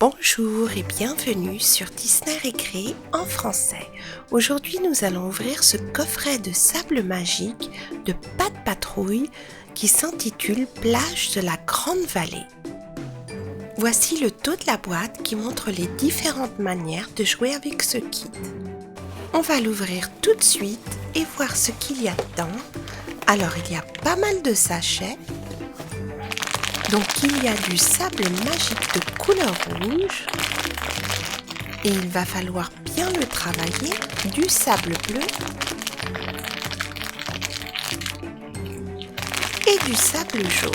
Bonjour et bienvenue sur Disney Récré en français. Aujourd'hui, nous allons ouvrir ce coffret de sable magique de Pat' Patrouille qui s'intitule Plage de la Grande Vallée. Voici le dos de la boîte qui montre les différentes manières de jouer avec ce kit. On va l'ouvrir tout de suite et voir ce qu'il y a dedans. Alors, il y a pas mal de sachets. Donc il y a du sable magique de couleur rouge et il va falloir bien le travailler, du sable bleu et du sable jaune.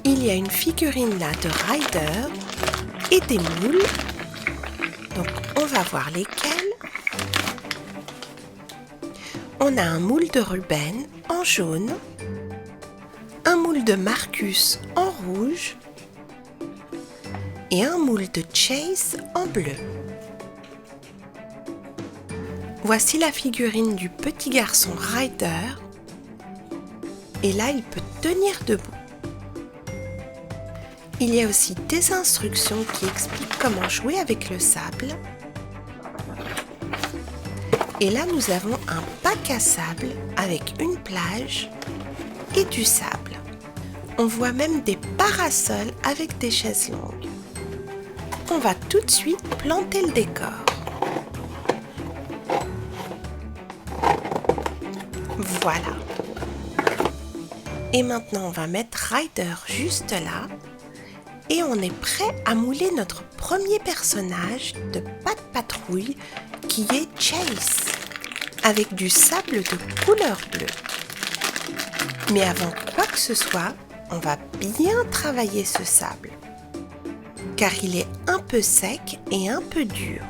Il y a une figurine là de Ryder et des moules, donc on va voir lesquels. On a un moule de Ruben en jaune, un moule de Marcus en rouge et un moule de Chase en bleu. Voici la figurine du petit garçon Ryder et là il peut tenir debout. Il y a aussi des instructions qui expliquent comment jouer avec le sable. Et là, nous avons un bac à sable avec une plage et du sable. On voit même des parasols avec des chaises longues. On va tout de suite planter le décor. Voilà. Et maintenant, on va mettre Ryder juste là. Et on est prêt à mouler notre premier personnage de Pat' Patrouille qui est Chase, avec du sable de couleur bleue. Mais avant quoi que ce soit, on va bien travailler ce sable, car il est un peu sec et un peu dur.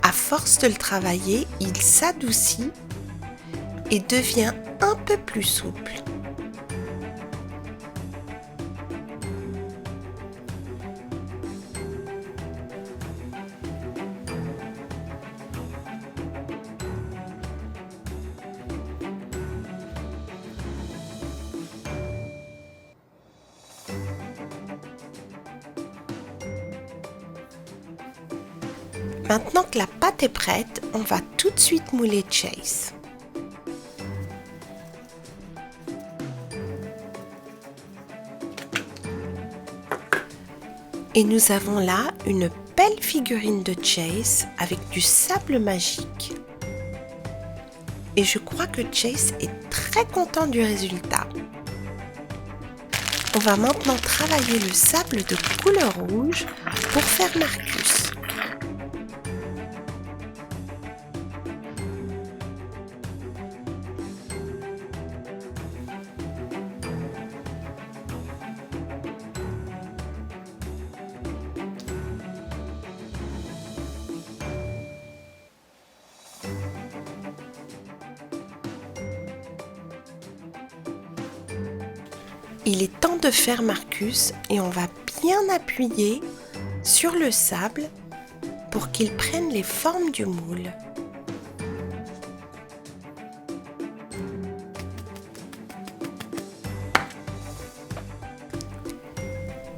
À force de le travailler, il s'adoucit et devient un peu plus souple. Maintenant que la pâte est prête, on va tout de suite mouler Chase. Et nous avons là une belle figurine de Chase avec du sable magique. Et je crois que Chase est très content du résultat. On va maintenant travailler le sable de couleur rouge pour faire Marcus. Il est temps de faire Marcus et on va bien appuyer sur le sable pour qu'il prenne les formes du moule.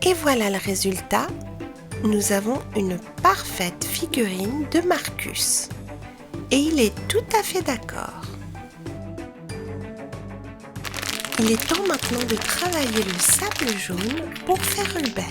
Et voilà le résultat. Nous avons une parfaite figurine de Marcus. Et il est tout à fait d'accord. Il est temps maintenant de travailler le sable jaune pour faire Ruben.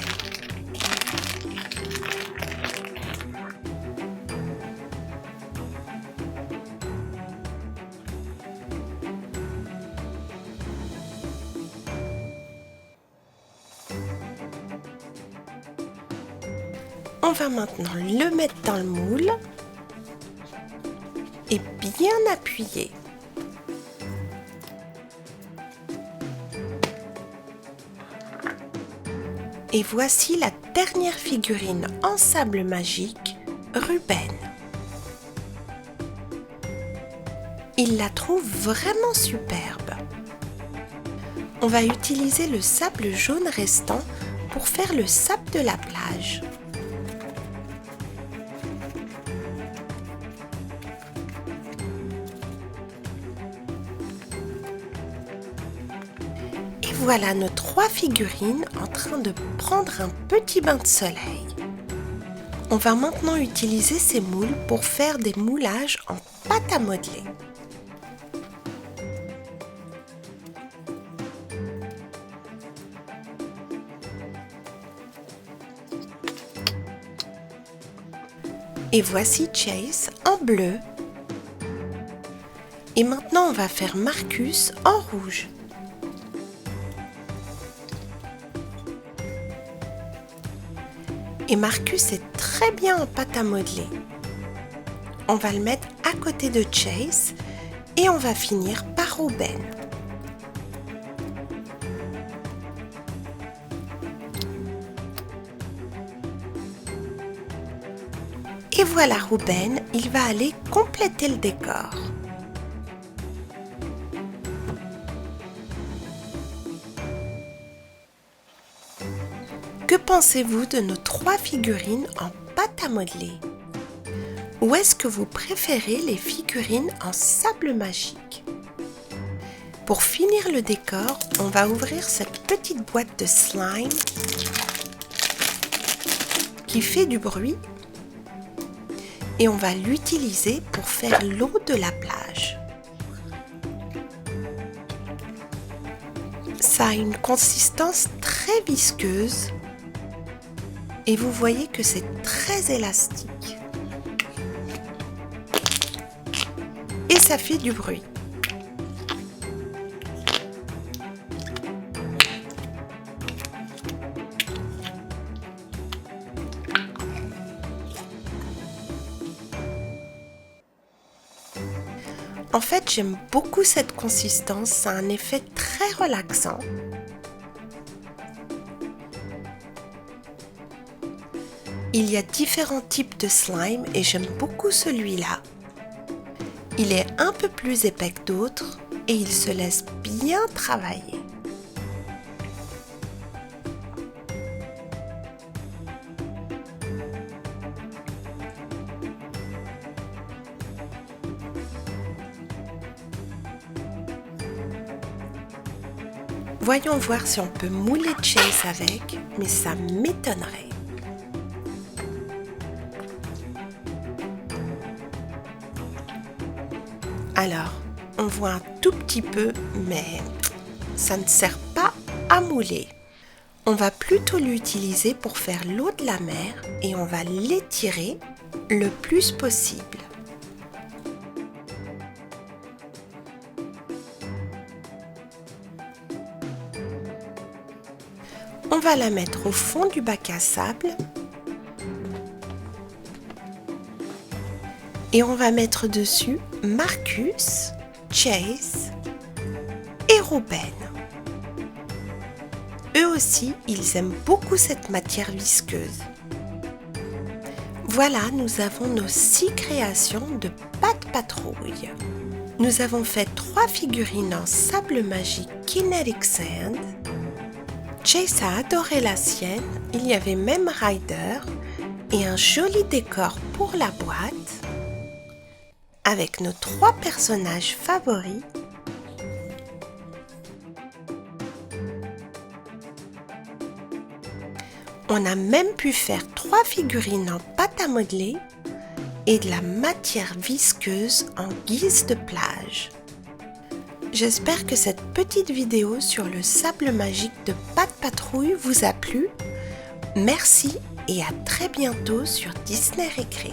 On va maintenant le mettre dans le moule et bien appuyer. Et voici la dernière figurine en sable magique, Ruben. Il la trouve vraiment superbe. On va utiliser le sable jaune restant pour faire le sable de la plage. voilà nos 3 figurines en train de prendre un petit bain de soleil. On va maintenant utiliser ces moules pour faire des moulages en pâte à modeler. Et voici Chase en bleu. Et maintenant on va faire Marcus en rouge. Et Marcus est très bien en pâte à modeler. On va le mettre à côté de Chase et on va finir par Ruben. Et voilà Ruben, il va aller compléter le décor. Que pensez-vous de nos 3 figurines en pâte à modeler? Ou est-ce que vous préférez les figurines en sable magique? Pour finir le décor, on va ouvrir cette petite boîte de slime qui fait du bruit et on va l'utiliser pour faire l'eau de la plage. Ça a une consistance très visqueuse et vous voyez que c'est très élastique. Et ça fait du bruit. En fait, j'aime beaucoup cette consistance, ça a un effet très relaxant. Il y a différents types de slime et j'aime beaucoup celui-là. Il est un peu plus épais que d'autres et il se laisse bien travailler. Voyons voir si on peut mouler Chase avec, mais ça m'étonnerait. Alors, on voit un tout petit peu, mais ça ne sert pas à mouler. On va plutôt l'utiliser pour faire l'eau de la mer et on va l'étirer le plus possible. On va la mettre au fond du bac à sable et on va mettre dessus Marcus, Chase et Ruben. Eux aussi, ils aiment beaucoup cette matière visqueuse. Voilà, nous avons nos 6 créations de pâte patrouille. Nous avons fait 3 figurines en sable magique Kinetic Sand. Chase a adoré la sienne, il y avait même Ryder et un joli décor pour la boîte avec nos 3 personnages favoris. On a même pu faire 3 figurines en pâte à modeler et de la matière visqueuse en guise de plage. J'espère que cette petite vidéo sur le sable magique de Pâte Patrouille vous a plu. Merci et à très bientôt sur Disney Récré.